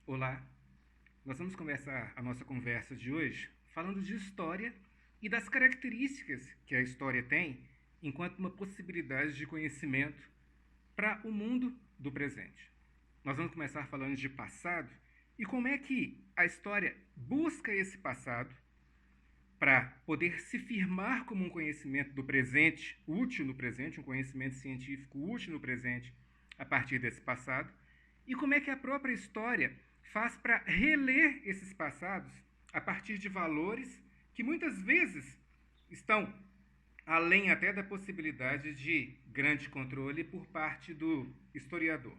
Olá, nós vamos começar a nossa conversa de hoje falando de história e das características que a história tem enquanto uma possibilidade de conhecimento para o mundo do presente. Nós vamos começar falando de passado e como é que a história busca esse passado para poder se firmar como um conhecimento do presente, útil no presente, um conhecimento científico útil no presente a partir desse passado, e como é que a própria história faz para reler esses passados a partir de valores que muitas vezes estão além até da possibilidade de grande controle por parte do historiador.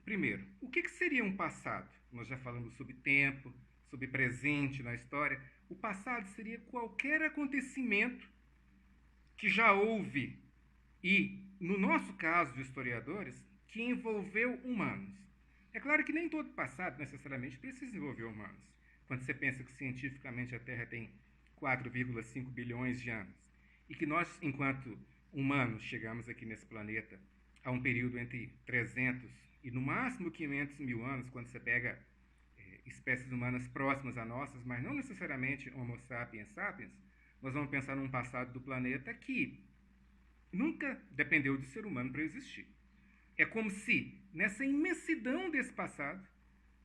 Primeiro, o que seria um passado? Nós já falamos sobre tempo, sobre presente na história. O passado seria qualquer acontecimento que já houve e, no nosso caso de historiadores, que envolveu humanos. É claro que nem todo passado necessariamente precisa envolver humanos. Quando você pensa que cientificamente a Terra tem 4,5 bilhões de anos e que nós, enquanto humanos, chegamos aqui nesse planeta a um período entre 300 e no máximo 500 mil anos, quando você pega espécies humanas próximas a nossas, mas não necessariamente Homo sapiens sapiens, nós vamos pensar num passado do planeta que nunca dependeu do ser humano para existir. É como se, nessa imensidão desse passado,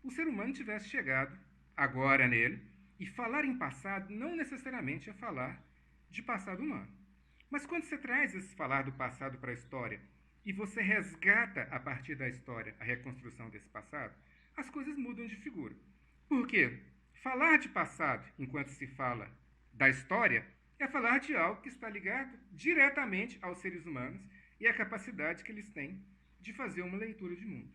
o ser humano tivesse chegado agora nele, e falar em passado não necessariamente é falar de passado humano. Mas quando você traz esse falar do passado para a história e você resgata a partir da história a reconstrução desse passado, as coisas mudam de figura. Por quê? Falar de passado enquanto se fala da história é falar de algo que está ligado diretamente aos seres humanos e à capacidade que eles têm de fazer uma leitura de mundo.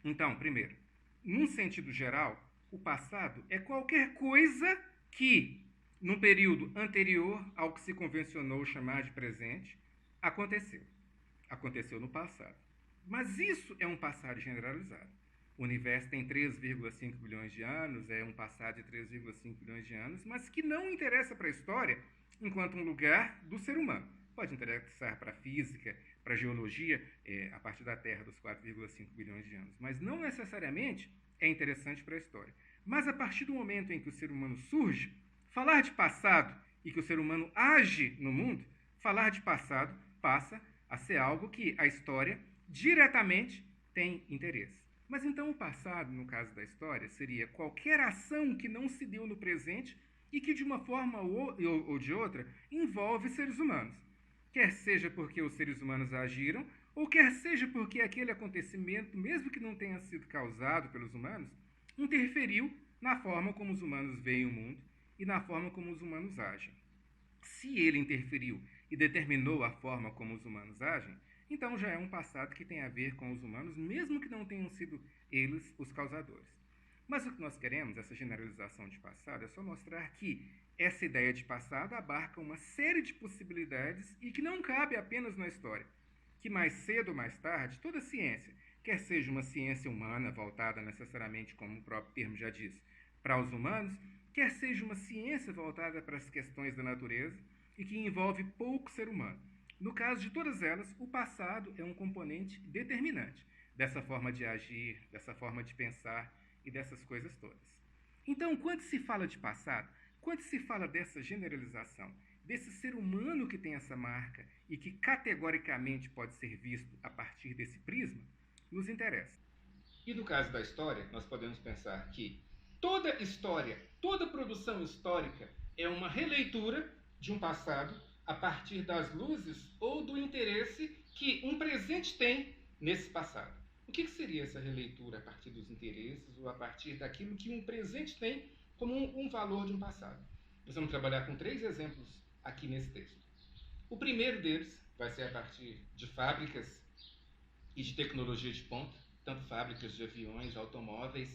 Então, primeiro, num sentido geral, o passado é qualquer coisa que, num período anterior ao que se convencionou chamar de presente, aconteceu. Aconteceu no passado. Mas isso é um passado generalizado. O universo tem 3,5 bilhões de anos, é um passado de 3,5 bilhões de anos, mas que não interessa para a história enquanto um lugar do ser humano. Pode interessar para a física, para a geologia, a partir da Terra, dos 4,5 bilhões de anos, mas não necessariamente é interessante para a história. Mas a partir do momento em que o ser humano surge, falar de passado e que o ser humano age no mundo, falar de passado passa a ser algo que a história diretamente tem interesse. Mas então o passado, no caso da história, seria qualquer ação que não se deu no presente e que de uma forma ou de outra envolve seres humanos. Quer seja porque os seres humanos agiram, ou quer seja porque aquele acontecimento, mesmo que não tenha sido causado pelos humanos, interferiu na forma como os humanos veem o mundo e na forma como os humanos agem. Se ele interferiu e determinou a forma como os humanos agem, então já é um passado que tem a ver com os humanos, mesmo que não tenham sido eles os causadores. Mas o que nós queremos, essa generalização de passado, é só mostrar que essa ideia de passado abarca uma série de possibilidades e que não cabe apenas na história. Que mais cedo ou mais tarde, toda ciência, quer seja uma ciência humana voltada necessariamente, como o próprio termo já diz, para os humanos, quer seja uma ciência voltada para as questões da natureza e que envolve pouco ser humano. No caso de todas elas, o passado é um componente determinante dessa forma de agir, dessa forma de pensar e dessas coisas todas. Então, quando se fala de passado, quando se fala dessa generalização, desse ser humano que tem essa marca e que categoricamente pode ser visto a partir desse prisma, nos interessa. E no caso da história, nós podemos pensar que toda história, toda produção histórica é uma releitura de um passado a partir das luzes ou do interesse que um presente tem nesse passado. O que seria essa releitura a partir dos interesses ou a partir daquilo que um presente tem como um valor de um passado? Nós vamos trabalhar com 3 exemplos aqui nesse texto. O primeiro deles vai ser a partir de fábricas e de tecnologia de ponta, tanto fábricas de aviões, automóveis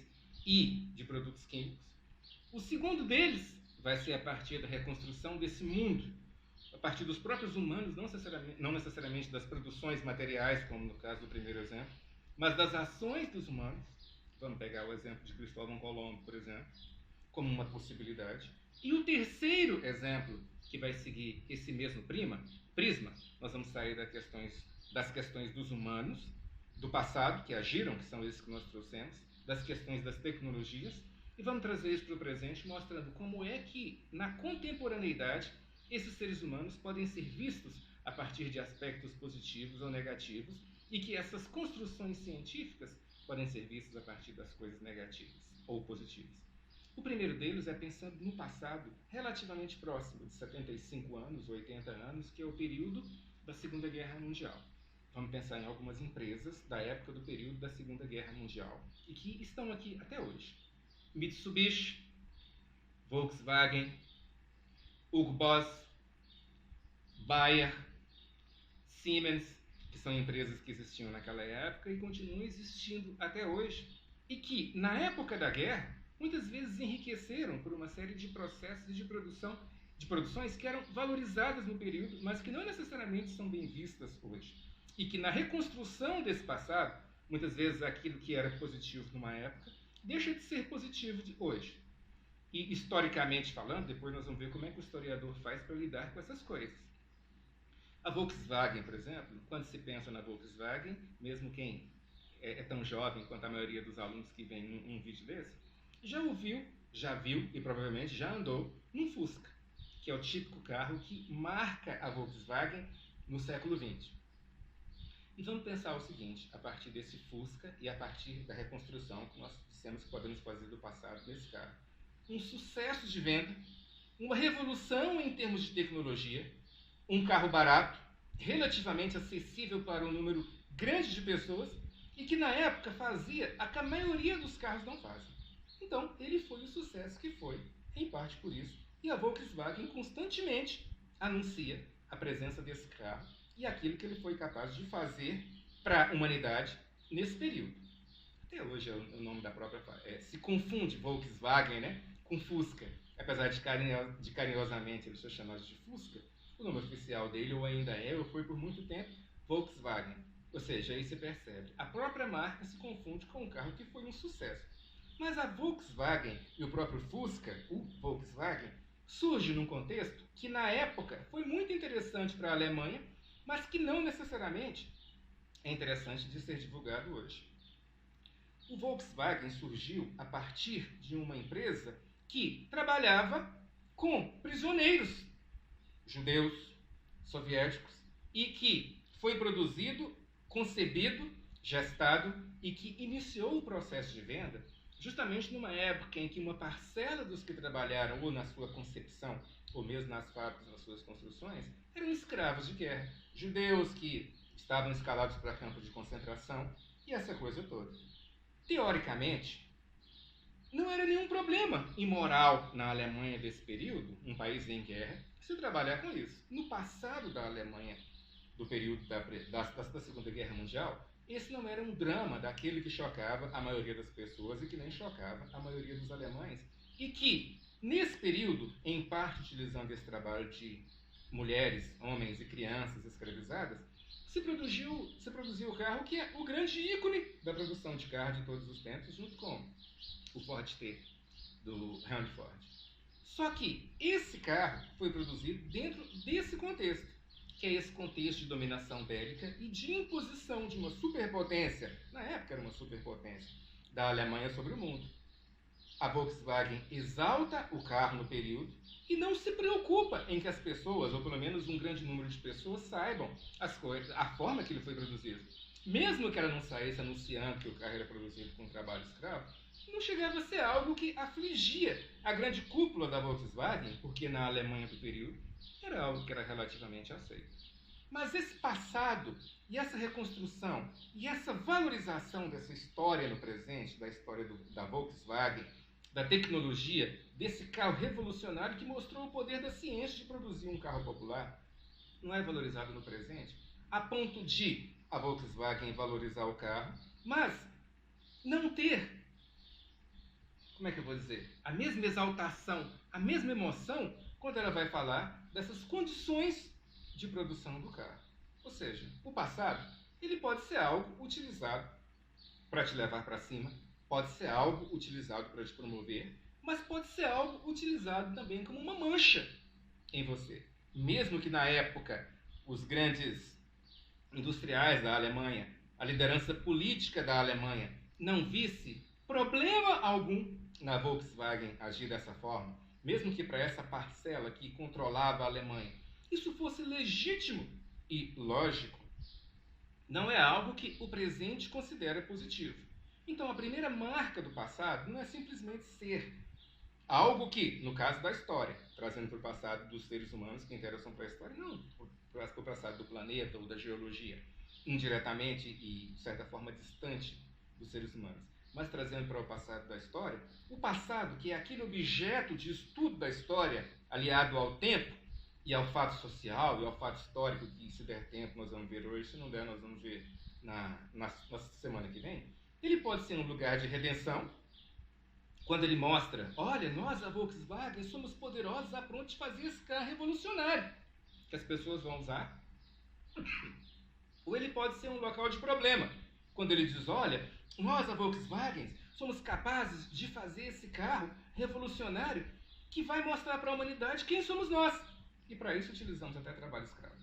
e de produtos químicos. O segundo deles vai ser a partir da reconstrução desse mundo, a partir dos próprios humanos, não necessariamente das produções materiais, como no caso do primeiro exemplo, mas das ações dos humanos. Vamos pegar o exemplo de Cristóvão Colombo, por exemplo, como uma possibilidade. E o terceiro exemplo, que vai seguir esse mesmo prisma, nós vamos sair das questões dos humanos, do passado, que agiram, que são esses que nós trouxemos, das questões das tecnologias, e vamos trazer isso para o presente, mostrando como é que, na contemporaneidade, esses seres humanos podem ser vistos a partir de aspectos positivos ou negativos, e que essas construções científicas podem ser vistas a partir das coisas negativas ou positivas. O primeiro deles é pensando no passado relativamente próximo, de 75 anos, 80 anos, que é o período da Segunda Guerra Mundial. Vamos pensar em algumas empresas da época do período da Segunda Guerra Mundial e que estão aqui até hoje. Mitsubishi, Volkswagen, Hugo Boss, Bayer, Siemens, que são empresas que existiam naquela época e continuam existindo até hoje, e que, na época da guerra, muitas vezes enriqueceram por uma série de processos de produções que eram valorizadas no período, mas que não necessariamente são bem vistas hoje. E que na reconstrução desse passado, muitas vezes aquilo que era positivo numa época, deixa de ser positivo de hoje. E historicamente falando, depois nós vamos ver como é que o historiador faz para lidar com essas coisas. A Volkswagen, por exemplo, quando se pensa na Volkswagen, mesmo quem é tão jovem quanto a maioria dos alunos que vem num vídeo desse, já ouviu, já viu e provavelmente já andou num Fusca, que é o típico carro que marca a Volkswagen no século XX. E vamos pensar o seguinte, a partir desse Fusca e a partir da reconstrução que nós dissemos que podemos fazer do passado desse carro. Um sucesso de venda, uma revolução em termos de tecnologia, um carro barato, relativamente acessível para um número grande de pessoas e que na época fazia a que a maioria dos carros não fazem. Então, ele foi o sucesso que foi, em parte por isso, e a Volkswagen constantemente anuncia a presença desse carro e aquilo que ele foi capaz de fazer para a humanidade nesse período. Até hoje o nome da própria... se confunde Volkswagen, né, com Fusca. Apesar de carinhosamente ele ser chamado de Fusca, o nome oficial dele ou ainda é, ou foi por muito tempo, Volkswagen. Ou seja, aí você percebe, a própria marca se confunde com um carro que foi um sucesso. Mas a Volkswagen e o próprio Fusca, o Volkswagen, surge num contexto que na época foi muito interessante para a Alemanha, mas que não necessariamente é interessante de ser divulgado hoje. O Volkswagen surgiu a partir de uma empresa que trabalhava com prisioneiros judeus, soviéticos, e que foi produzido, concebido, gestado e que iniciou o processo de venda justamente numa época em que uma parcela dos que trabalharam ou na sua concepção ou mesmo nas fábricas, nas suas construções, eram escravos de guerra, judeus que estavam escalados para campos de concentração e essa coisa toda. Teoricamente, não era nenhum problema imoral na Alemanha desse período, um país em guerra, se trabalhar com isso. No passado da Alemanha, do período da Segunda Guerra Mundial, esse não era um drama daquele que chocava a maioria das pessoas e que nem chocava a maioria dos alemães. E que, nesse período, em parte utilizando esse trabalho de mulheres, homens e crianças escravizadas, se produziu o carro que é o grande ícone da produção de carro de todos os tempos, junto com o Ford T, do Henry Ford. Só que esse carro foi produzido dentro desse contexto, que é esse contexto de dominação bélica e de imposição de uma superpotência, na época era uma superpotência, da Alemanha sobre o mundo. A Volkswagen exalta o carro no período e não se preocupa em que as pessoas, ou pelo menos um grande número de pessoas, saibam as coisas, a forma que ele foi produzido. Mesmo que ela não saísse anunciando que o carro era produzido com trabalho escravo, não chegava a ser algo que afligia a grande cúpula da Volkswagen, porque na Alemanha do período era algo que era relativamente aceito. Mas esse passado e essa reconstrução e essa valorização dessa história no presente, da história da Volkswagen, da tecnologia, desse carro revolucionário que mostrou o poder da ciência de produzir um carro popular, não é valorizado no presente, a ponto de a Volkswagen valorizar o carro, mas não ter, como é que eu vou dizer, a mesma exaltação, a mesma emoção quando ela vai falar dessas condições de produção do carro. Ou seja, o passado, ele pode ser algo utilizado para te levar para cima, pode ser algo utilizado para te promover, mas pode ser algo utilizado também como uma mancha em você. Mesmo que na época os grandes industriais da Alemanha, a liderança política da Alemanha, não visse problema algum na Volkswagen agir dessa forma, mesmo que para essa parcela que controlava a Alemanha isso fosse legítimo e lógico, não é algo que o presente considera positivo. Então, a primeira marca do passado não é simplesmente ser algo que, no caso da história, trazendo para o passado dos seres humanos que interessam para a história, não para o passado do planeta ou da geologia, indiretamente e, de certa forma, distante dos seres humanos, mas trazendo para o passado da história, o passado, que é aquele objeto de estudo da história, aliado ao tempo e ao fato social e ao fato histórico, que se der tempo nós vamos ver hoje, se não der nós vamos ver na semana que vem, ele pode ser um lugar de redenção, quando ele mostra, olha, nós a Volkswagen somos poderosos a ponto de fazer esse carro revolucionário, que as pessoas vão usar. Ou ele pode ser um local de problema, quando ele diz, olha, nós a Volkswagen somos capazes de fazer esse carro revolucionário que vai mostrar para a humanidade quem somos nós. E para isso utilizamos até trabalho escravo.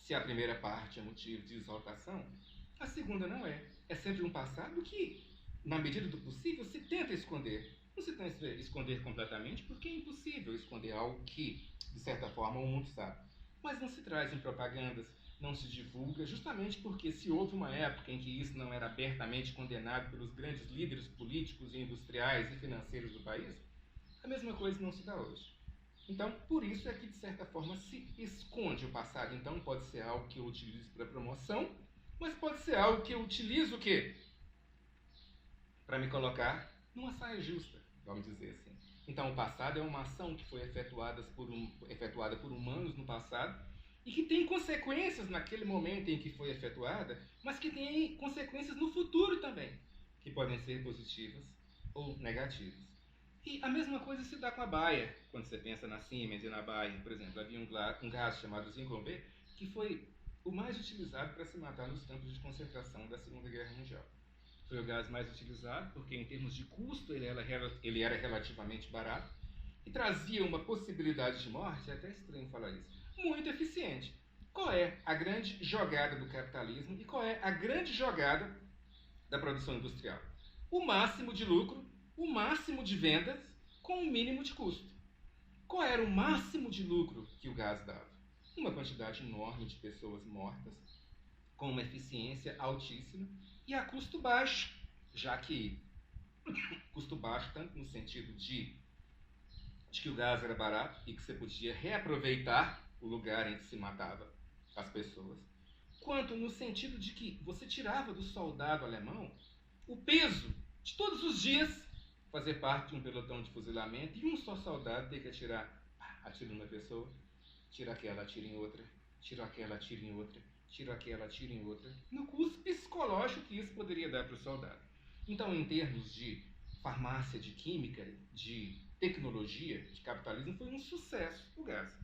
Se a primeira parte é motivo de exaltação, a segunda não é. É sempre um passado que, na medida do possível, se tenta esconder. Não se tenta esconder completamente, porque é impossível esconder algo que, de certa forma, o mundo sabe. Mas não se traz em propagandas, não se divulga, justamente porque se houve uma época em que isso não era abertamente condenado pelos grandes líderes políticos e industriais e financeiros do país, a mesma coisa não se dá hoje. Então, por isso é que, de certa forma, se esconde o passado. Então, pode ser algo que eu utilizo para promoção, mas pode ser algo que eu utilizo o quê? Para me colocar numa saia justa, vamos dizer assim. Então, o passado é uma ação que foi efetuada por humanos no passado e que tem consequências naquele momento em que foi efetuada, mas que tem consequências no futuro também, que podem ser positivas ou negativas. E a mesma coisa se dá com a baia, quando você pensa na Siemens e na Bayer, por exemplo. Havia um gás chamado Zyklon B, que foi o mais utilizado para se matar nos campos de concentração da Segunda Guerra Mundial. Foi o gás mais utilizado porque, em termos de custo, ele era relativamente barato e trazia uma possibilidade de morte, é até estranho falar isso, muito eficiente. Qual é a grande jogada do capitalismo e qual é a grande jogada da produção industrial? O máximo de lucro, o máximo de vendas com o mínimo de custo. Qual era o máximo de lucro que o gás dava? Uma quantidade enorme de pessoas mortas, com uma eficiência altíssima e a custo baixo, já que custo baixo tanto no sentido de que o gás era barato e que você podia reaproveitar o lugar em que se matava as pessoas, quanto no sentido de que você tirava do soldado alemão o peso de todos os dias fazer parte de um pelotão de fuzilamento e um só soldado ter que atirar, atira numa pessoa, tira aquela, atira em outra, tira aquela, atira em outra, tira aquela, atira em outra, no custo psicológico que isso poderia dar para o soldado. Então, em termos de farmácia, de química, de tecnologia, de capitalismo, foi um sucesso o gás.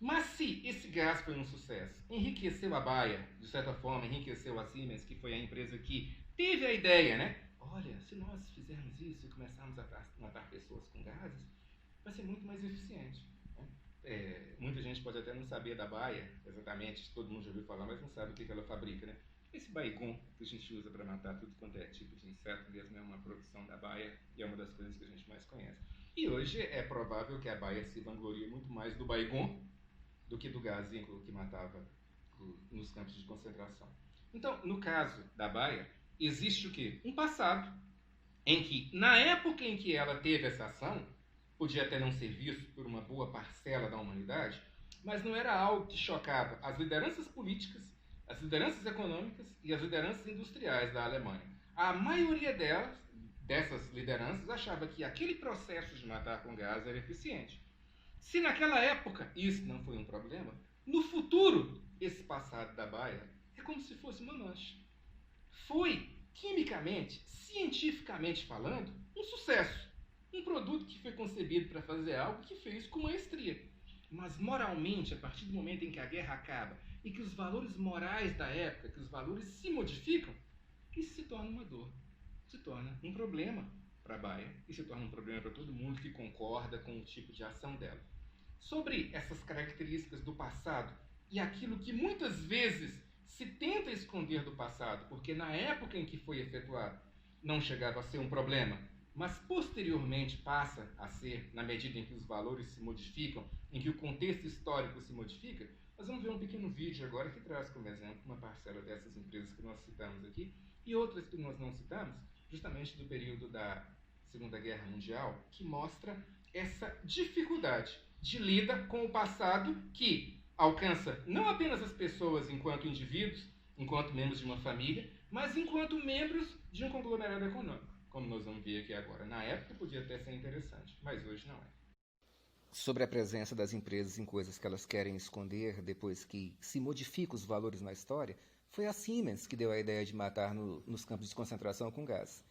Mas se esse gás foi um sucesso, enriqueceu a Bayer, de certa forma, enriqueceu a Siemens, que foi a empresa que teve a ideia, né? Olha, se nós fizermos isso e começarmos a matar pessoas com gases, vai ser muito mais eficiente. Muita gente pode até não saber da Bayer, exatamente, todo mundo já ouviu falar, mas não sabe o que ela fabrica, né? Esse Baygon que a gente usa para matar tudo quanto é tipo de inseto mesmo é uma produção da Bayer e é uma das coisas que a gente mais conhece. E hoje é provável que a Bayer se vanglorie muito mais do Baygon do que do gás que matava nos campos de concentração. Então, no caso da Bayer, existe o quê? Um passado em que, na época em que ela teve essa ação, podia até não ser visto por uma boa parcela da humanidade, mas não era algo que chocava as lideranças políticas, as lideranças econômicas e as lideranças industriais da Alemanha. A maioria dessas lideranças achava que aquele processo de matar com gás era eficiente. Se naquela época isso não foi um problema, no futuro, esse passado da Bayer é como se fosse uma mancha. Foi, quimicamente, cientificamente falando, um sucesso. Um produto que foi concebido para fazer algo que fez com maestria. Mas moralmente, a partir do momento em que a guerra acaba e que os valores morais da época, que os valores se modificam, isso se torna uma dor, se torna um problema para a Bayer e se torna um problema para todo mundo que concorda com o tipo de ação dela. Sobre essas características do passado e aquilo que muitas vezes se tenta esconder do passado, porque na época em que foi efetuado, não chegava a ser um problema, mas posteriormente passa a ser, na medida em que os valores se modificam, em que o contexto histórico se modifica. Nós vamos ver um pequeno vídeo agora que traz como exemplo uma parcela dessas empresas que nós citamos aqui e outras que nós não citamos, justamente do período da Segunda Guerra Mundial, que mostra essa dificuldade de lida com o passado que alcança não apenas as pessoas enquanto indivíduos, enquanto membros de uma família, mas enquanto membros de um conglomerado econômico, como nós vamos ver aqui agora. Na época podia até ser interessante, mas hoje não é. Sobre a presença das empresas em coisas que elas querem esconder depois que se modificam os valores na história, foi a Siemens que deu a ideia de matar nos campos de concentração com gás,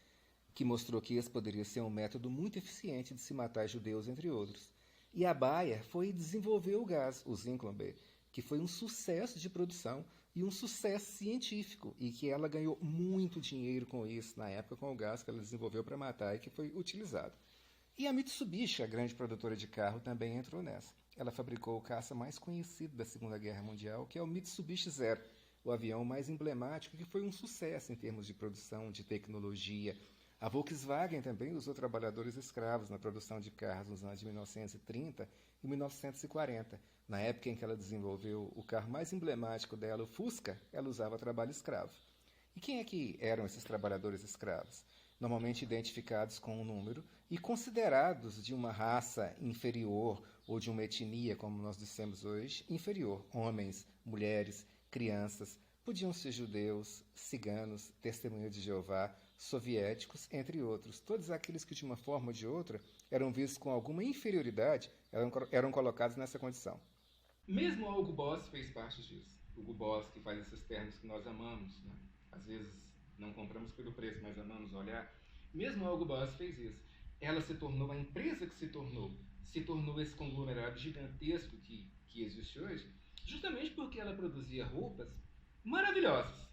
que mostrou que esse poderia ser um método muito eficiente de se matar judeus, entre outros. E a Bayer foi e desenvolveu o gás, o Zyklon-B, que foi um sucesso de produção e um sucesso científico, e que ela ganhou muito dinheiro com isso na época, com o gás que ela desenvolveu para matar e que foi utilizado. E a Mitsubishi, a grande produtora de carro, também entrou nessa. Ela fabricou o caça mais conhecido da Segunda Guerra Mundial, que é o Mitsubishi Zero, o avião mais emblemático, que foi um sucesso em termos de produção, de tecnologia. A Volkswagen também usou trabalhadores escravos na produção de carros nos anos de 1930 e 1940. Na época em que ela desenvolveu o carro mais emblemático dela, o Fusca, ela usava trabalho escravo. E quem é que eram esses trabalhadores escravos? Normalmente identificados com um número e considerados de uma raça inferior ou de uma etnia, como nós dissemos hoje, inferior. Homens, mulheres, crianças, podiam ser judeus, ciganos, testemunhas de Jeová, soviéticos, entre outros. Todos aqueles que, de uma forma ou de outra, eram vistos com alguma inferioridade, eram colocados nessa condição. Mesmo o Hugo Boss fez parte disso. O Hugo Boss, que faz esses ternos que nós amamos, né? Às vezes não compramos pelo preço, mas amamos olhar. Mesmo a Hugo Boss fez isso. Ela se tornou a empresa que se tornou esse conglomerado gigantesco que existe hoje, justamente porque ela produzia roupas maravilhosas,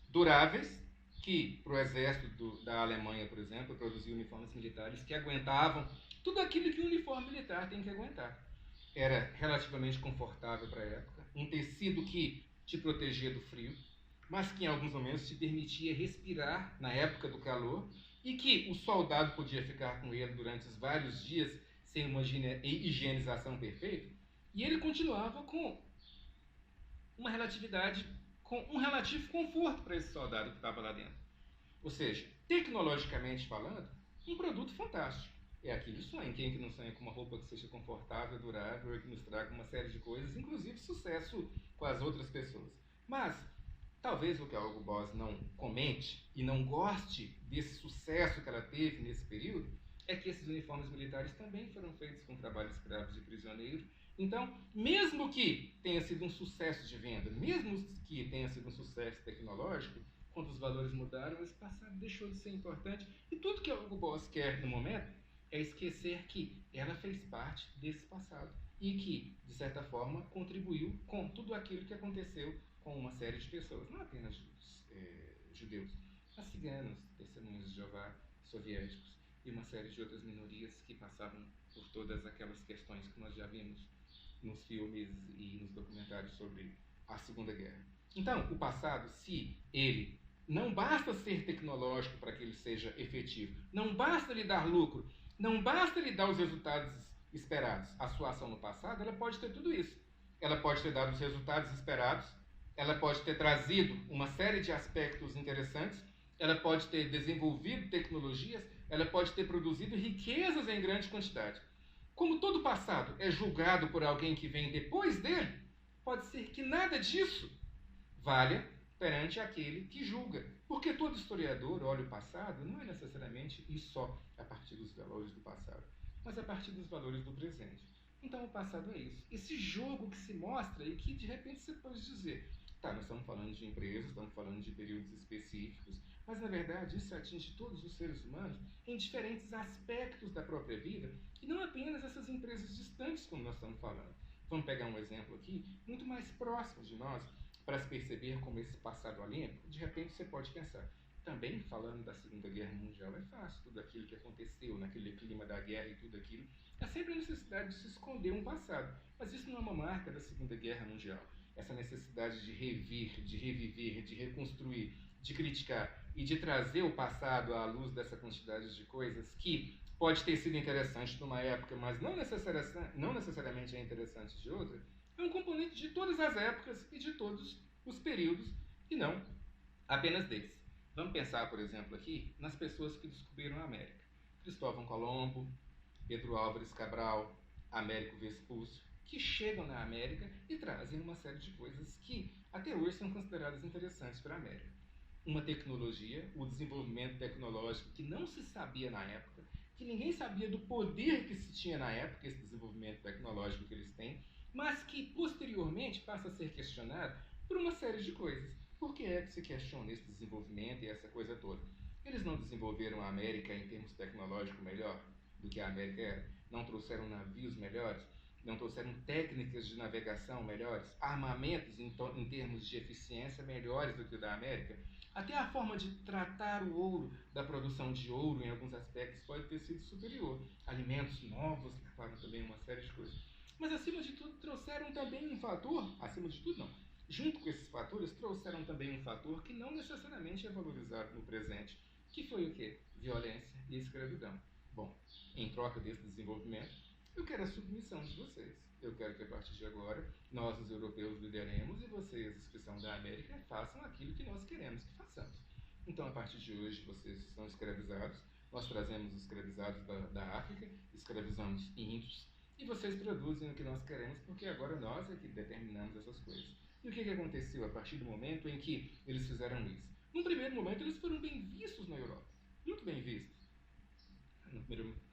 duráveis, que para o exército da Alemanha, por exemplo, produzia uniformes militares que aguentavam tudo aquilo que um uniforme militar tem que aguentar. Era relativamente confortável para a época, um tecido que te protegia do frio, mas que em alguns momentos te permitia respirar na época do calor e que o soldado podia ficar com ele durante os vários dias sem uma higienização perfeita, e ele continuava com uma relatividade, com um relativo conforto para esse soldado que estava lá dentro. Ou seja, tecnologicamente falando, um produto fantástico. É aquele sonho. Quem que não sonha com uma roupa que seja confortável, durável e que nos traga uma série de coisas, inclusive sucesso com as outras pessoas. Mas talvez o que a Hugo Boss não comente e não goste desse sucesso que ela teve nesse período é que esses uniformes militares também foram feitos com trabalho escravo de prisioneiro. Então, mesmo que tenha sido um sucesso de venda, mesmo que tenha sido um sucesso tecnológico, quando os valores mudaram, esse passado deixou de ser importante. E tudo que a Hugo Boss quer no momento é esquecer que ela fez parte desse passado e que, de certa forma, contribuiu com tudo aquilo que aconteceu com uma série de pessoas, não apenas judeus, mas ciganos, testemunhas de Jeová, soviéticos e uma série de outras minorias que passavam por todas aquelas questões que nós já vimos nos filmes e nos documentários sobre a Segunda Guerra. Então, o passado, se ele não basta ser tecnológico para que ele seja efetivo, não basta lhe dar lucro, não basta lhe dar os resultados esperados. A sua ação no passado, ela pode ter tudo isso. Ela pode ter dado os resultados esperados, ela pode ter trazido uma série de aspectos interessantes, ela pode ter desenvolvido tecnologias, ela pode ter produzido riquezas em grande quantidade. Como todo passado é julgado por alguém que vem depois dele, pode ser que nada disso valha perante aquele que julga. Porque todo historiador olha o passado não é necessariamente e só a partir dos valores do passado, mas a partir dos valores do presente. Então o passado é isso. Esse jogo que se mostra e que de repente você pode dizer, tá, nós estamos falando de empresas, estamos falando de períodos específicos, mas na verdade isso atinge todos os seres humanos em diferentes aspectos da própria vida e não apenas essas empresas distantes como nós estamos falando. Vamos pegar um exemplo aqui muito mais próximo de nós para se perceber como esse passado olímpico. De repente você pode pensar, também falando da Segunda Guerra Mundial é fácil, tudo aquilo que aconteceu naquele clima da guerra e tudo aquilo, é sempre a necessidade de se esconder um passado, mas isso não é uma marca da Segunda Guerra Mundial. Essa necessidade de reviver, de reconstruir, de criticar, e de trazer o passado à luz dessa quantidade de coisas que pode ter sido interessante numa época, mas não necessariamente é interessante de outra, é um componente de todas as épocas e de todos os períodos, e não apenas deles. Vamos pensar, por exemplo, aqui nas pessoas que descobriram a América. Cristóvão Colombo, Pedro Álvares Cabral, Américo Vespúcio, que chegam na América e trazem uma série de coisas que até hoje são consideradas interessantes para a América. Uma tecnologia, o desenvolvimento tecnológico que não se sabia na época, que ninguém sabia do poder que se tinha na época, esse desenvolvimento tecnológico que eles têm, mas que posteriormente passa a ser questionado por uma série de coisas. Por que é que se questiona esse desenvolvimento e essa coisa toda? Eles não desenvolveram a América em termos tecnológicos melhor do que a América era? Não trouxeram navios melhores? Não trouxeram técnicas de navegação melhores? Armamentos em termos de eficiência melhores do que o da América? Até a forma de tratar o ouro, da produção de ouro em alguns aspectos, pode ter sido superior. Alimentos novos, claro, também uma série de coisas. Mas, acima de tudo, trouxeram também um fator, acima de tudo não, junto com esses fatores, trouxeram também um fator que não necessariamente é valorizado no presente, que foi o quê? Violência e escravidão. Bom, em troca desse desenvolvimento, eu quero a submissão de vocês. Eu quero que a partir de agora, nós os europeus lideremos e vocês, os que são da América, façam aquilo que nós queremos que façamos. Então, a partir de hoje, vocês são escravizados, nós trazemos os escravizados da África, escravizamos índios, e vocês produzem o que nós queremos, porque agora nós é que determinamos essas coisas. E o que aconteceu a partir do momento em que eles fizeram isso? Num primeiro momento, eles foram bem vistos na Europa, muito bem vistos.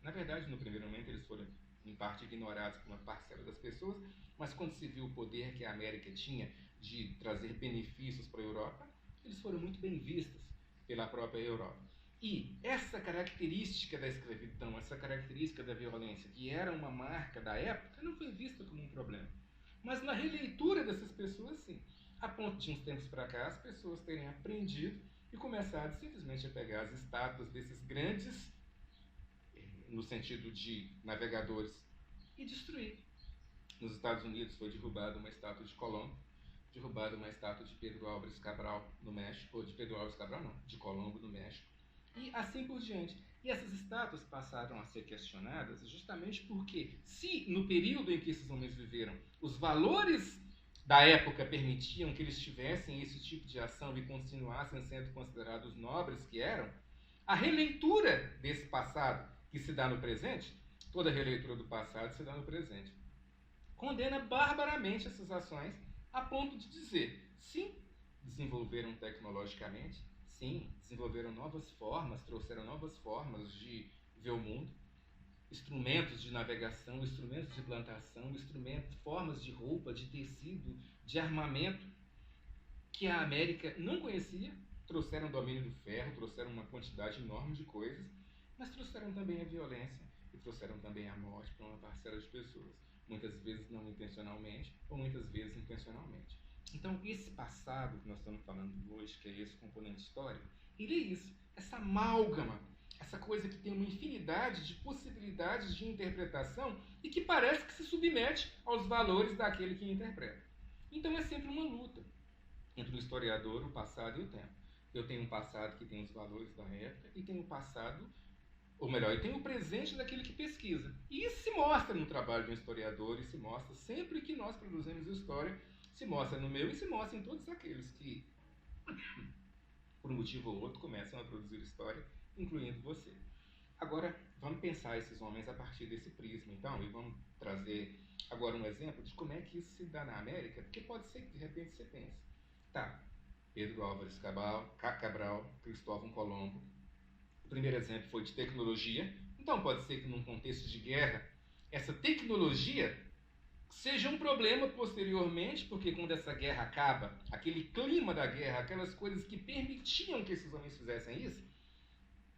Na verdade, no primeiro momento, eles foram em parte ignorados por uma parcela das pessoas, mas quando se viu o poder que a América tinha de trazer benefícios para a Europa, eles foram muito bem vistos pela própria Europa. E essa característica da escravidão, essa característica da violência, que era uma marca da época, não foi vista como um problema. Mas na releitura dessas pessoas, sim. A ponto de uns tempos para cá, as pessoas terem aprendido e começado simplesmente a pegar as estátuas desses grandes, no sentido de navegadores, e destruir. Nos Estados Unidos foi derrubada uma estátua de Colombo, derrubada uma estátua de Pedro Álvares Cabral no México, ou de Pedro Álvares Cabral não, de Colombo no México, e assim por diante. E essas estátuas passaram a ser questionadas justamente porque, se no período em que esses homens viveram, os valores da época permitiam que eles tivessem esse tipo de ação e continuassem sendo considerados nobres que eram, a releitura desse passado que se dá no presente, toda releitura do passado se dá no presente, condena barbaramente essas ações a ponto de dizer, sim, desenvolveram tecnologicamente, sim, desenvolveram novas formas, trouxeram novas formas de ver o mundo, instrumentos de navegação, instrumentos de plantação, formas de roupa, de tecido, de armamento que a América não conhecia, trouxeram o domínio do ferro, trouxeram uma quantidade enorme de coisas, mas trouxeram também a violência e trouxeram também a morte para uma parcela de pessoas, muitas vezes não intencionalmente ou muitas vezes intencionalmente. Então, esse passado que nós estamos falando hoje, que é esse componente histórico, ele é isso, essa amálgama, essa coisa que tem uma infinidade de possibilidades de interpretação e que parece que se submete aos valores daquele que interpreta. Então, é sempre uma luta entre o historiador, o passado e o tempo. Eu tenho um passado que tem os valores da época e tenho o passado, ou melhor, eu tenho o presente daquele que pesquisa. E isso se mostra no trabalho de um historiador e se mostra sempre que nós produzimos história, se mostra no meu e se mostra em todos aqueles que, por um motivo ou outro, começam a produzir história, incluindo você. Agora, vamos pensar esses homens a partir desse prisma, então, e vamos trazer agora um exemplo de como é que isso se dá na América, porque pode ser que de repente você pense, tá, Pedro Álvares Cabral, Cristóvão Colombo, o primeiro exemplo foi de tecnologia, então pode ser que num contexto de guerra, essa tecnologia seja um problema posteriormente, porque quando essa guerra acaba, aquele clima da guerra, aquelas coisas que permitiam que esses homens fizessem isso,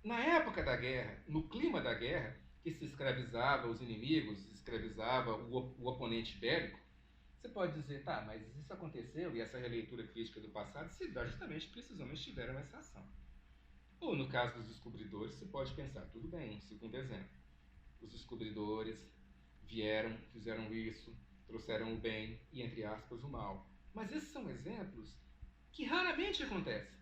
na época da guerra, no clima da guerra, que se escravizava os inimigos, se escravizava o oponente bélico, você pode dizer, tá, mas isso aconteceu e essa releitura crítica do passado se dá justamente porque esses homens tiveram essa ação. Ou no caso dos descobridores, você pode pensar, tudo bem, um segundo exemplo. Os descobridores vieram, fizeram isso, trouxeram o bem e, entre aspas, o mal. Mas esses são exemplos que raramente acontecem.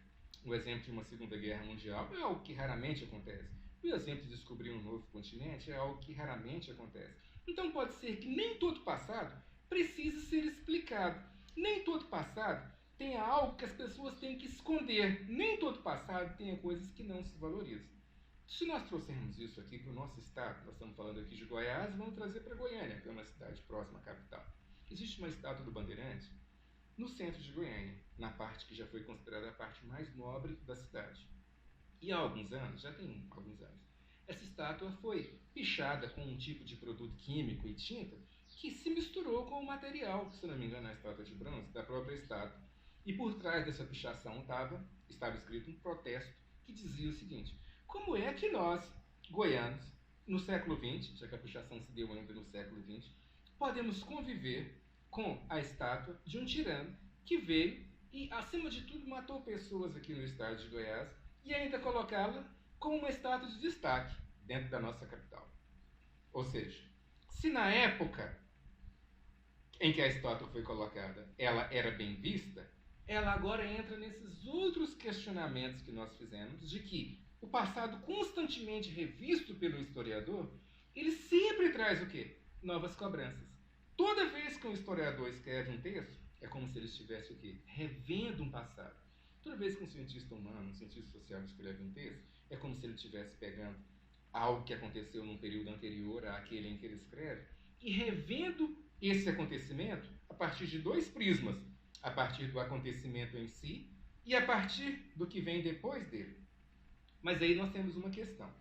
o exemplo de uma Segunda Guerra Mundial é algo que raramente acontece. O exemplo de descobrir um novo continente é algo que raramente acontece. Então pode ser que nem todo passado precise ser explicado. Nem todo passado tenha algo que as pessoas têm que esconder. Nem todo passado tenha coisas que não se valorizam. Se nós trouxermos isso aqui para o nosso estado, nós estamos falando aqui de Goiás, vamos trazer para Goiânia, que é uma cidade próxima à capital. Existe uma estátua do Bandeirante no centro de Goiânia, na parte que já foi considerada a parte mais nobre da cidade. E há alguns anos, já tem alguns anos, essa estátua foi pichada com um tipo de produto químico e tinta que se misturou com o material, se não me engano, a estátua de bronze, da própria estátua. E por trás dessa pichação estava escrito um protesto que dizia o seguinte: como é que nós, goianos, no século XX, já que a pichação se deu ainda no século XX, podemos conviver com a estátua de um tirano que veio e, acima de tudo, matou pessoas aqui no estado de Goiás e ainda colocá-la como uma estátua de destaque dentro da nossa capital. Ou seja, se na época em que a estátua foi colocada ela era bem vista, ela agora entra nesses outros questionamentos que nós fizemos de que o passado constantemente revisto pelo historiador, ele sempre traz o quê? Novas cobranças. Toda vez que um historiador escreve um texto, é como se ele estivesse o quê? Revendo um passado. Toda vez que um cientista humano, um cientista social escreve um texto, é como se ele estivesse pegando algo que aconteceu num período anterior àquele em que ele escreve e revendo esse acontecimento a partir de dois prismas, a partir do acontecimento em si e a partir do que vem depois dele. Mas aí nós temos uma questão.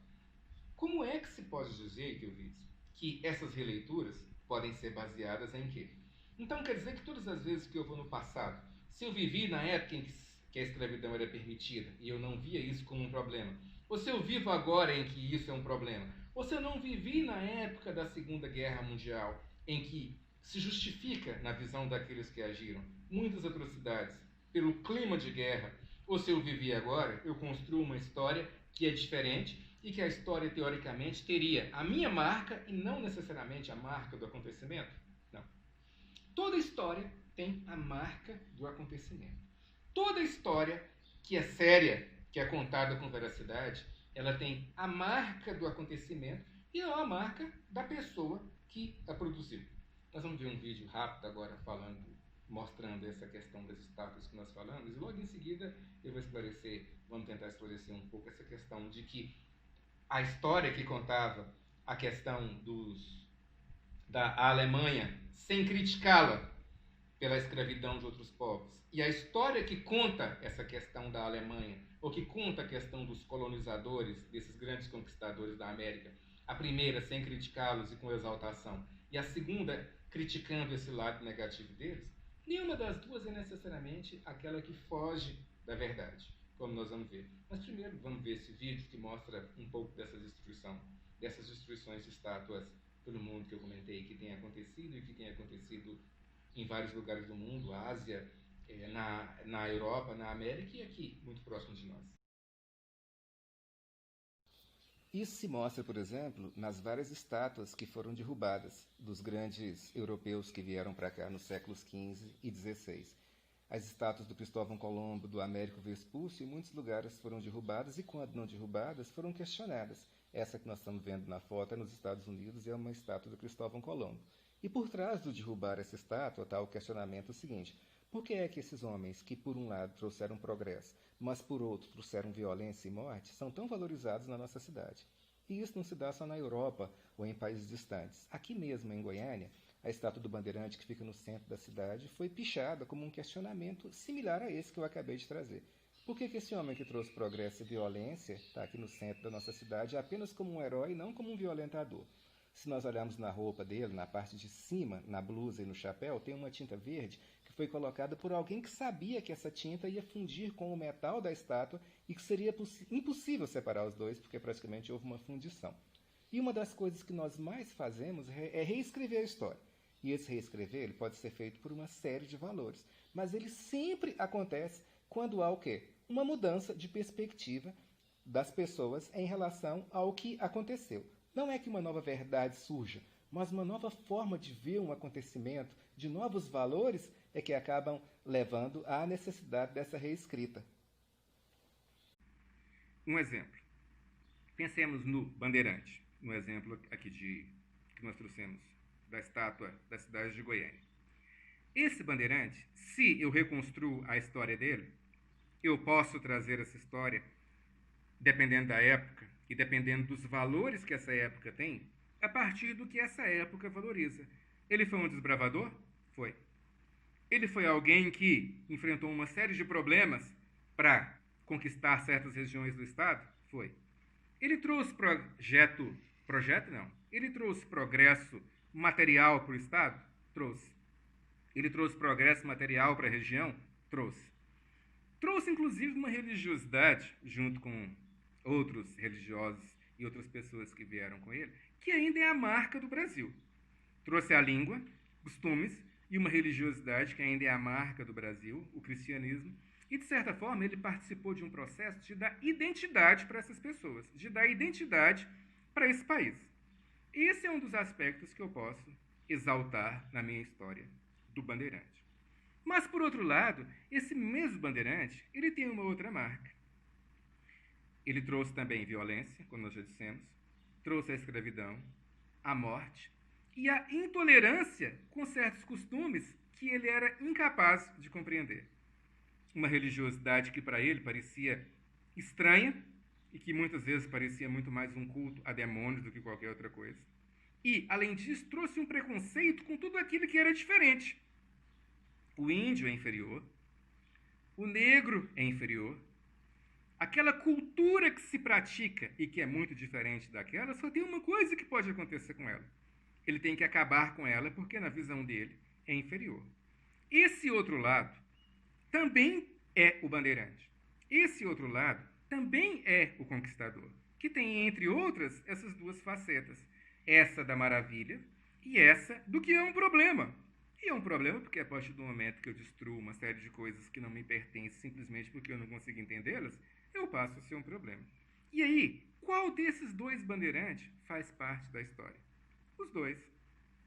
Como é que se pode dizer, Eurídice, que essas releituras podem ser baseadas em quê? Então quer dizer que todas as vezes que eu vou no passado, se eu vivi na época em que a escravidão era permitida e eu não via isso como um problema, ou se eu vivo agora em que isso é um problema, ou se eu não vivi na época da Segunda Guerra Mundial, em que se justifica, na visão daqueles que agiram, muitas atrocidades pelo clima de guerra, ou se eu vivi agora, eu construo uma história que é diferente e que a história, teoricamente, teria a minha marca e não necessariamente a marca do acontecimento? Não. Toda história tem a marca do acontecimento. Toda história que é séria, que é contada com veracidade, ela tem a marca do acontecimento e não a marca da pessoa que a produziu. Nós vamos ver um vídeo rápido agora mostrando essa questão das estátuas que nós falamos, e logo em seguida eu vamos tentar esclarecer um pouco essa questão de que a história que contava a questão da Alemanha, sem criticá-la pela escravidão de outros povos, e a história que conta essa questão da Alemanha, ou que conta a questão dos colonizadores, desses grandes conquistadores da América, a primeira sem criticá-los e com exaltação, e a segunda criticando esse lado negativo deles, nenhuma das duas é necessariamente aquela que foge da verdade, como nós vamos ver. Mas primeiro vamos ver esse vídeo que mostra um pouco dessas destruições de estátuas pelo mundo que eu comentei, que tem acontecido e que tem acontecido em vários lugares do mundo, Ásia, na Europa, na América e aqui, muito próximo de nós. Isso se mostra, por exemplo, nas várias estátuas que foram derrubadas dos grandes europeus que vieram para cá nos séculos XV e XVI. As estátuas do Cristóvão Colombo, do Américo Vespúcio, em muitos lugares foram derrubadas e, quando não derrubadas, foram questionadas. Essa que nós estamos vendo na foto é nos Estados Unidos e é uma estátua do Cristóvão Colombo. E por trás do derrubar essa estátua está o questionamento seguinte: por que é que esses homens que, por um lado, trouxeram progresso, mas, por outro, trouxeram violência e morte, são tão valorizados na nossa cidade? E isso não se dá só na Europa ou em países distantes. Aqui mesmo, em Goiânia, a estátua do Bandeirante, que fica no centro da cidade, foi pichada como um questionamento similar a esse que eu acabei de trazer. Por que esse homem que trouxe progresso e violência está aqui no centro da nossa cidade apenas como um herói e não como um violentador? Se nós olharmos na roupa dele, na parte de cima, na blusa e no chapéu, tem uma tinta verde que foi colocada por alguém que sabia que essa tinta ia fundir com o metal da estátua e que seria impossível separar os dois, porque praticamente houve uma fundição. E uma das coisas que nós mais fazemos é reescrever a história. E esse reescrever ele pode ser feito por uma série de valores, mas ele sempre acontece quando há o quê? Uma mudança de perspectiva das pessoas em relação ao que aconteceu. Não é que uma nova verdade surja, mas uma nova forma de ver um acontecimento, de novos valores, é que acabam levando à necessidade dessa reescrita. Um exemplo. Pensemos no Bandeirante, no exemplo aqui que nós trouxemos da estátua da cidade de Goiânia. Esse Bandeirante, se eu reconstruo a história dele, eu posso trazer essa história, dependendo da época e dependendo dos valores que essa época tem, a partir do que essa época valoriza. Ele foi um desbravador? Foi. Ele foi alguém que enfrentou uma série de problemas para conquistar certas regiões do Estado? Foi. Ele trouxe ele trouxe progresso material para o Estado? Trouxe. Ele trouxe progresso material para a região? Trouxe. Trouxe, inclusive, uma religiosidade, junto com outros religiosos e outras pessoas que vieram com ele, que ainda é a marca do Brasil. Trouxe a língua, costumes e uma religiosidade que ainda é a marca do Brasil, o cristianismo, e, de certa forma, ele participou de um processo de dar identidade para essas pessoas, de dar identidade para esse país. Esse é um dos aspectos que eu posso exaltar na minha história do Bandeirante. Mas, por outro lado, esse mesmo Bandeirante, ele tem uma outra marca. Ele trouxe também violência, como nós já dissemos, trouxe a escravidão, a morte e a intolerância com certos costumes que ele era incapaz de compreender. Uma religiosidade que para ele parecia estranha e que muitas vezes parecia muito mais um culto a demônios do que qualquer outra coisa. E, além disso, trouxe um preconceito com tudo aquilo que era diferente. O índio é inferior, o negro é inferior, aquela cultura que se pratica e que é muito diferente daquela, só tem uma coisa que pode acontecer com ela. Ele tem que acabar com ela porque, na visão dele, é inferior. Esse outro lado também é o bandeirante. Esse outro lado também é o conquistador, que tem, entre outras, essas duas facetas. Essa da maravilha e essa do que é um problema. E é um problema porque, a partir do momento que eu destruo uma série de coisas que não me pertencem simplesmente porque eu não consigo entendê-las, eu passo a ser um problema. E aí, qual desses dois bandeirantes faz parte da história? Os dois.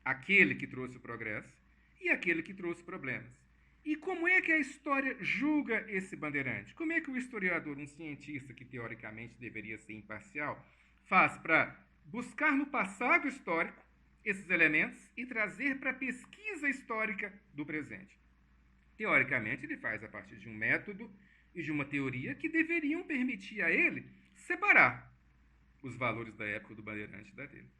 Aquele que trouxe o progresso e aquele que trouxe problemas. E como é que a história julga esse bandeirante? Como é que o historiador, um cientista que teoricamente deveria ser imparcial, faz para buscar no passado histórico esses elementos e trazer para a pesquisa histórica do presente? Teoricamente, ele faz a partir de um método e de uma teoria que deveriam permitir a ele separar os valores da época do bandeirante da dele.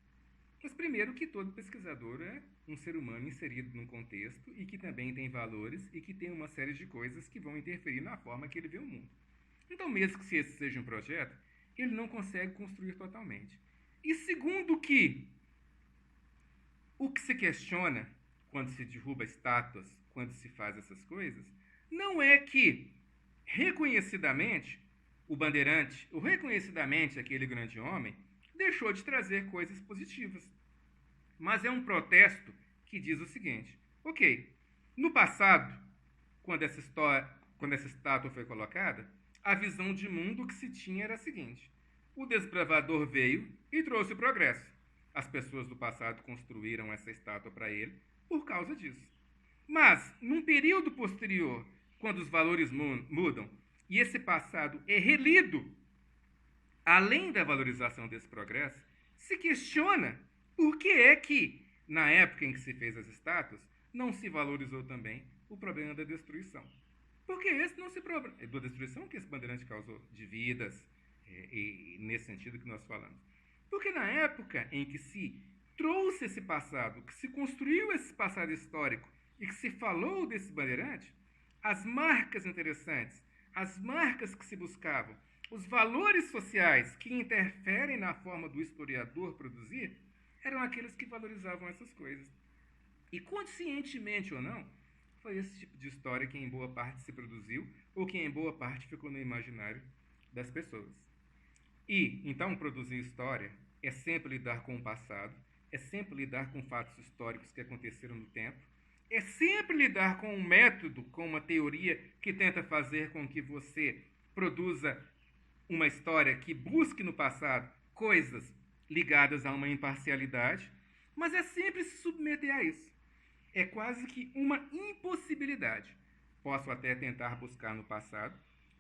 Mas, primeiro, que todo pesquisador é um ser humano inserido num contexto e que também tem valores e que tem uma série de coisas que vão interferir na forma que ele vê o mundo. Então, mesmo que se esse seja um projeto, ele não consegue construir totalmente. E segundo que o que se questiona quando se derruba estátuas, quando se faz essas coisas, não é que, reconhecidamente, o bandeirante, ou reconhecidamente aquele grande homem, deixou de trazer coisas positivas. Mas é um protesto que diz o seguinte: ok, no passado, quando essa estátua foi colocada, a visão de mundo que se tinha era a seguinte: o desbravador veio e trouxe o progresso. As pessoas do passado construíram essa estátua para ele por causa disso. Mas, num período posterior, quando os valores mudam e esse passado é relido, além da valorização desse progresso, se questiona por que é que, na época em que se fez as estátuas, não se valorizou também o problema da destruição. Porque esse não se problema da destruição que esse bandeirante causou, de vidas, e nesse sentido que nós falamos. Porque na época em que se trouxe esse passado, que se construiu esse passado histórico e que se falou desse bandeirante, as marcas interessantes, as marcas que se buscavam, os valores sociais que interferem na forma do historiador produzir, eram aqueles que valorizavam essas coisas. E, conscientemente ou não, foi esse tipo de história que em boa parte se produziu ou que em boa parte ficou no imaginário das pessoas. E, então, produzir história é sempre lidar com o passado, é sempre lidar com fatos históricos que aconteceram no tempo, é sempre lidar com um método, com uma teoria que tenta fazer com que você produza uma história que busque no passado coisas ligadas a uma imparcialidade, mas é sempre se submeter a isso. É quase que uma impossibilidade. Posso até tentar buscar no passado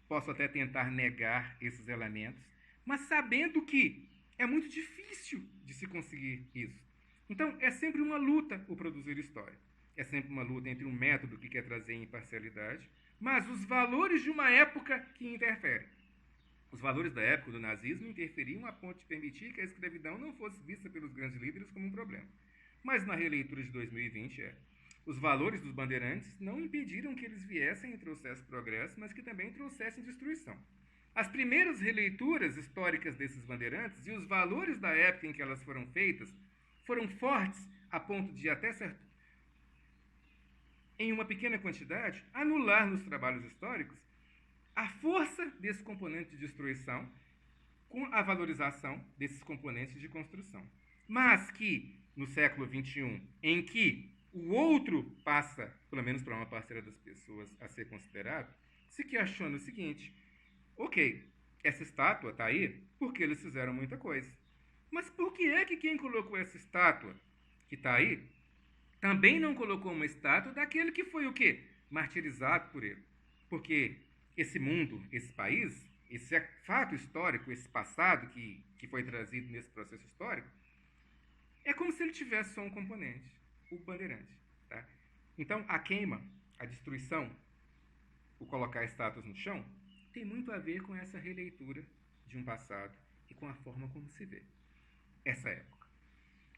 posso até tentar negar esses elementos, mas sabendo que é muito difícil de se conseguir isso. Então, é sempre uma luta o produzir história. É sempre uma luta entre um método que quer trazer imparcialidade, mas os valores de uma época que interferem. Os valores da época do nazismo interferiam a ponto de permitir que a escravidão não fosse vista pelos grandes líderes como um problema. Mas na releitura de 2020 os valores dos bandeirantes não impediram que eles viessem e trouxessem progresso, mas que também trouxessem destruição. As primeiras releituras históricas desses bandeirantes e os valores da época em que elas foram feitas foram fortes a ponto de, até certo, em uma pequena quantidade, anular nos trabalhos históricos a força desse componente de destruição com a valorização desses componentes de construção. Mas que, no século XXI, em que o outro passa, pelo menos para uma parcela das pessoas, a ser considerado, se questiona o seguinte: ok, essa estátua está aí porque eles fizeram muita coisa. Mas por que é que quem colocou essa estátua que está aí também não colocou uma estátua daquele que foi o quê? Martirizado por ele? Porque esse mundo, esse país, esse fato histórico, esse passado que foi trazido nesse processo histórico, é como se ele tivesse só um componente, o bandeirante. Tá? Então, a queima, a destruição, o colocar estátuas no chão, tem muito a ver com essa releitura de um passado e com a forma como se vê essa época.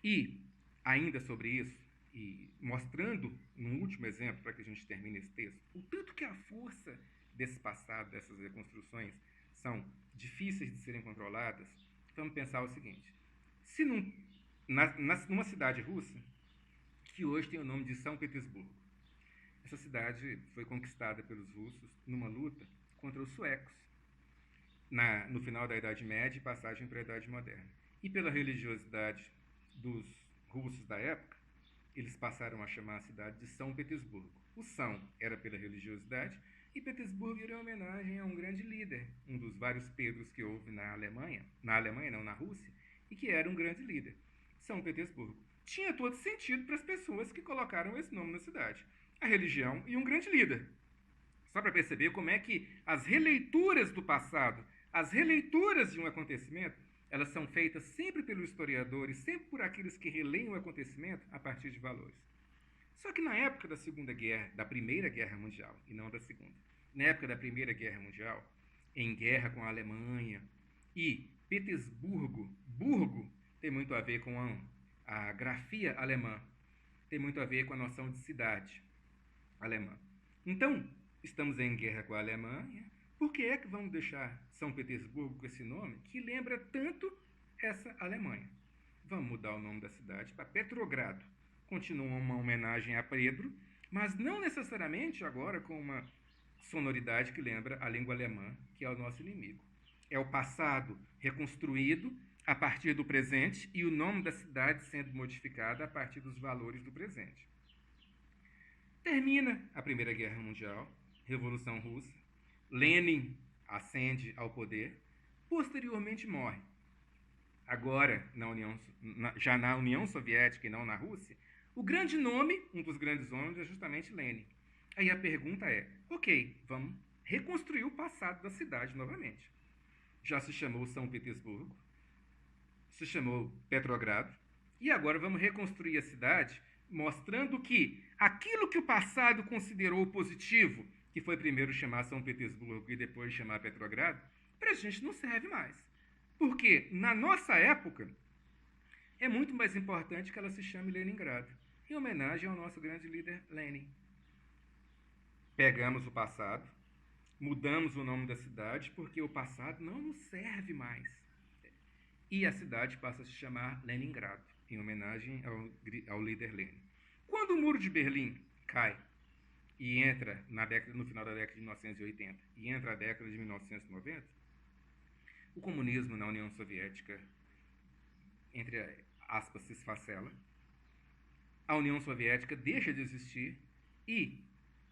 E, ainda sobre isso, e mostrando num último exemplo, para que a gente termine esse texto, o tanto que a força desse passado, dessas reconstruções, são difíceis de serem controladas, vamos pensar o seguinte: se numa cidade russa, que hoje tem o nome de São Petersburgo, essa cidade foi conquistada pelos russos numa luta contra os suecos, no final da Idade Média e passagem para a Idade Moderna. E pela religiosidade dos russos da época, eles passaram a chamar a cidade de São Petersburgo. O São era pela religiosidade e Petersburgo era em homenagem a um grande líder, um dos vários Pedros que houve na Rússia, e que era um grande líder. São Petersburgo. Tinha todo sentido para as pessoas que colocaram esse nome na cidade. A religião e um grande líder. Só para perceber como é que as releituras do passado, as releituras de um acontecimento, elas são feitas sempre pelo historiador e sempre por aqueles que releem o acontecimento a partir de valores. Só que na época da Primeira Guerra Mundial, e não da Segunda, na época da Primeira Guerra Mundial, em guerra com a Alemanha, e Petersburgo, burgo, tem muito a ver com a grafia alemã, tem muito a ver com a noção de cidade alemã. Então, estamos em guerra com a Alemanha. Por que é que vamos deixar São Petersburgo com esse nome que lembra tanto essa Alemanha? Vamos mudar o nome da cidade para Petrogrado. Continua uma homenagem a Pedro, mas não necessariamente agora com uma sonoridade que lembra a língua alemã, que é o nosso inimigo. É o passado reconstruído a partir do presente e o nome da cidade sendo modificado a partir dos valores do presente. Termina a Primeira Guerra Mundial, Revolução Russa, Lenin ascende ao poder, posteriormente morre. Agora, já na União Soviética e não na Rússia, o grande nome, um dos grandes nomes, é justamente Lenin. Aí a pergunta é, ok, vamos reconstruir o passado da cidade novamente. Já se chamou São Petersburgo, se chamou Petrogrado, e agora vamos reconstruir a cidade, mostrando que aquilo que o passado considerou positivo, que foi primeiro chamar São Petersburgo e depois chamar Petrogrado, para a gente não serve mais. Porque, na nossa época, é muito mais importante que ela se chame Leningrado, em homenagem ao nosso grande líder Lenin. Pegamos o passado, mudamos o nome da cidade, porque o passado não nos serve mais. E a cidade passa a se chamar Leningrado, em homenagem ao líder Lenin. Quando o Muro de Berlim cai, e entra no final da década de 1980 e entra a década de 1990, o comunismo na União Soviética, entre aspas, se esfacela, a União Soviética deixa de existir e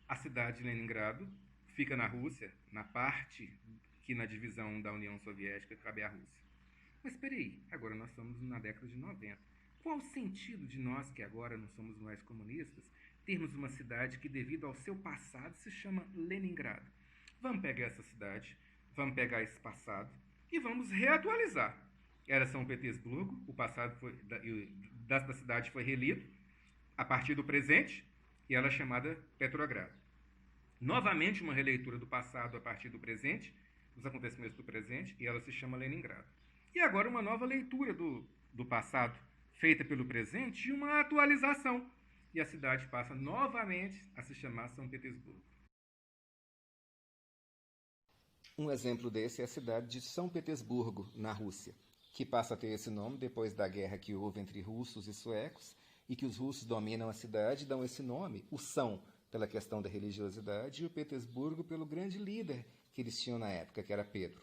a cidade de Leningrado fica na Rússia, na parte que na divisão da União Soviética cabe à Rússia. Mas espera aí, agora nós estamos na década de 90. Qual o sentido de nós, que agora não somos mais comunistas, termos uma cidade que, devido ao seu passado, se chama Leningrado? Vamos pegar essa cidade, vamos pegar esse passado e vamos reatualizar. Era São Petersburgo, o passado da cidade foi relido a partir do presente e ela é chamada Petrogrado. Novamente uma releitura do passado a partir do presente, dos acontecimentos do presente, e ela se chama Leningrado. E agora uma nova leitura do passado, feita pelo presente, e uma atualização. E a cidade passa novamente a se chamar São Petersburgo. Um exemplo desse é a cidade de São Petersburgo, na Rússia, que passa a ter esse nome depois da guerra que houve entre russos e suecos, e que os russos dominam a cidade e dão esse nome, o São, pela questão da religiosidade, e o Petersburgo pelo grande líder que eles tinham na época, que era Pedro.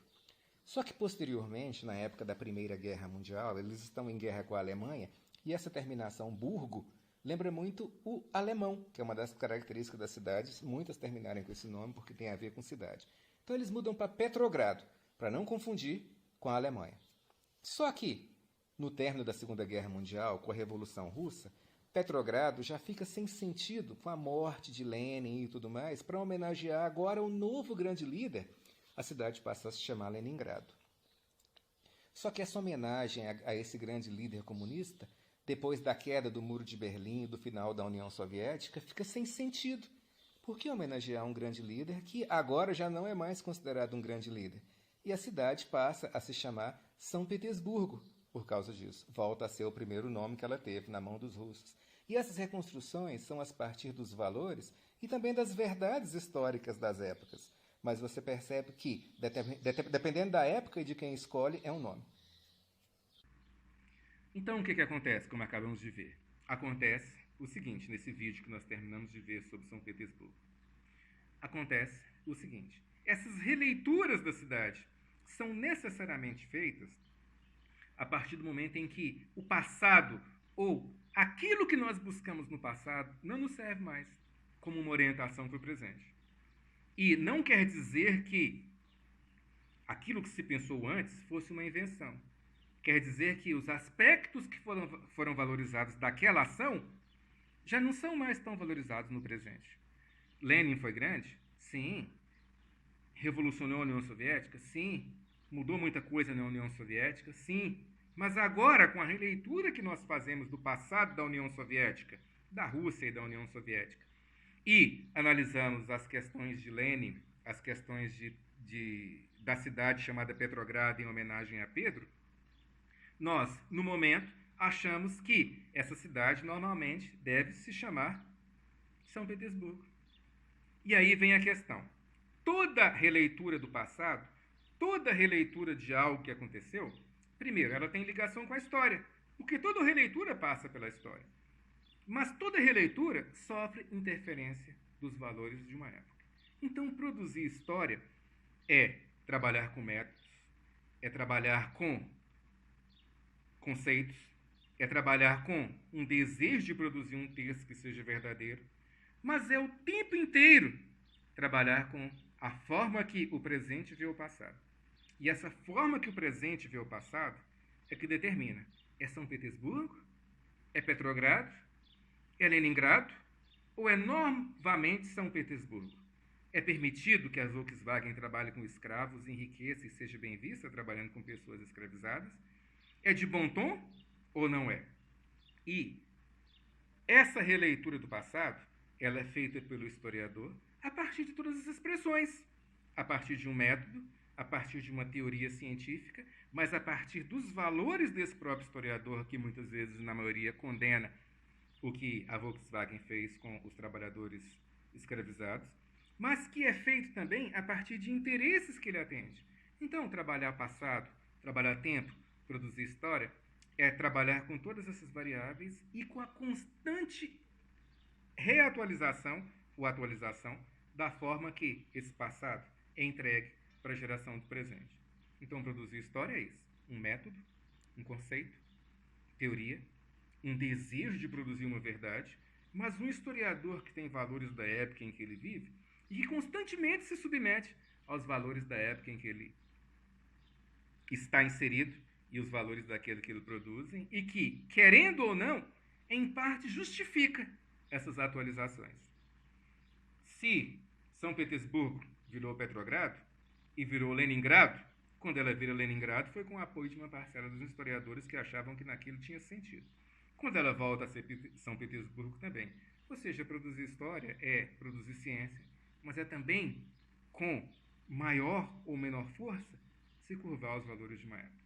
Só que posteriormente, na época da Primeira Guerra Mundial, eles estão em guerra com a Alemanha, e essa terminação Burgo lembra muito o alemão, que é uma das características das cidades, muitas terminarem com esse nome porque tem a ver com cidade. Então eles mudam para Petrogrado, para não confundir com a Alemanha. Só que, no término da Segunda Guerra Mundial, com a Revolução Russa, Petrogrado já fica sem sentido com a morte de Lenin e tudo mais. Para homenagear agora o novo grande líder, a cidade passa a se chamar Leningrado. Só que essa homenagem a esse grande líder comunista, depois da queda do Muro de Berlim e do final da União Soviética, fica sem sentido. Por que homenagear um grande líder que agora já não é mais considerado um grande líder? E a cidade passa a se chamar São Petersburgo por causa disso. Volta a ser o primeiro nome que ela teve na mão dos russos. E essas reconstruções são a partir dos valores e também das verdades históricas das épocas. Mas você percebe que, dependendo da época e de quem escolhe, é um nome. Então, o que acontece, como acabamos de ver? Acontece o seguinte, nesse vídeo que nós terminamos de ver sobre São Petersburgo. Acontece o seguinte, essas releituras da cidade são necessariamente feitas a partir do momento em que o passado ou aquilo que nós buscamos no passado não nos serve mais como uma orientação para o presente. E não quer dizer que aquilo que se pensou antes fosse uma invenção. Quer dizer que os aspectos que foram valorizados daquela ação já não são mais tão valorizados no presente. Lenin foi grande? Sim. Revolucionou a União Soviética? Sim. Mudou muita coisa na União Soviética? Sim. Mas agora, com a releitura que nós fazemos do passado da União Soviética, da Rússia e da União Soviética, e analisamos as questões de Lenin, as questões da cidade chamada Petrogrado em homenagem a Pedro, nós, no momento, achamos que essa cidade normalmente deve se chamar São Petersburgo. E aí vem a questão. Toda releitura do passado, toda releitura de algo que aconteceu, primeiro, ela tem ligação com a história, porque toda releitura passa pela história. Mas toda releitura sofre interferência dos valores de uma época. Então, produzir história é trabalhar com métodos, é trabalhar com conceitos, é trabalhar com um desejo de produzir um texto que seja verdadeiro, mas é o tempo inteiro trabalhar com a forma que o presente vê o passado. E essa forma que o presente vê o passado é que determina. É São Petersburgo? É Petrogrado? É Leningrado? Ou é novamente São Petersburgo? É permitido que a Volkswagen trabalhe com escravos, enriqueça e seja bem vista trabalhando com pessoas escravizadas? É de bom tom ou não é? E essa releitura do passado, ela é feita pelo historiador a partir de todas as expressões, a partir de um método, a partir de uma teoria científica, mas a partir dos valores desse próprio historiador, que muitas vezes, na maioria, condena o que a Volkswagen fez com os trabalhadores escravizados, mas que é feito também a partir de interesses que ele atende. Então, trabalhar passado, trabalhar tempo, produzir história, é trabalhar com todas essas variáveis e com a constante reatualização ou atualização da forma que esse passado é entregue para a geração do presente. Então, produzir história é isso. Um método, um conceito, teoria, um desejo de produzir uma verdade, mas um historiador que tem valores da época em que ele vive e que constantemente se submete aos valores da época em que ele está inserido e os valores daquilo que ele produzem e que, querendo ou não, em parte justifica essas atualizações. Se São Petersburgo virou Petrogrado e virou Leningrado, quando ela vira Leningrado foi com o apoio de uma parcela dos historiadores que achavam que naquilo tinha sentido. Quando ela volta a ser São Petersburgo também. Ou seja, produzir história é produzir ciência, mas é também, com maior ou menor força, se curvar aos valores de uma época.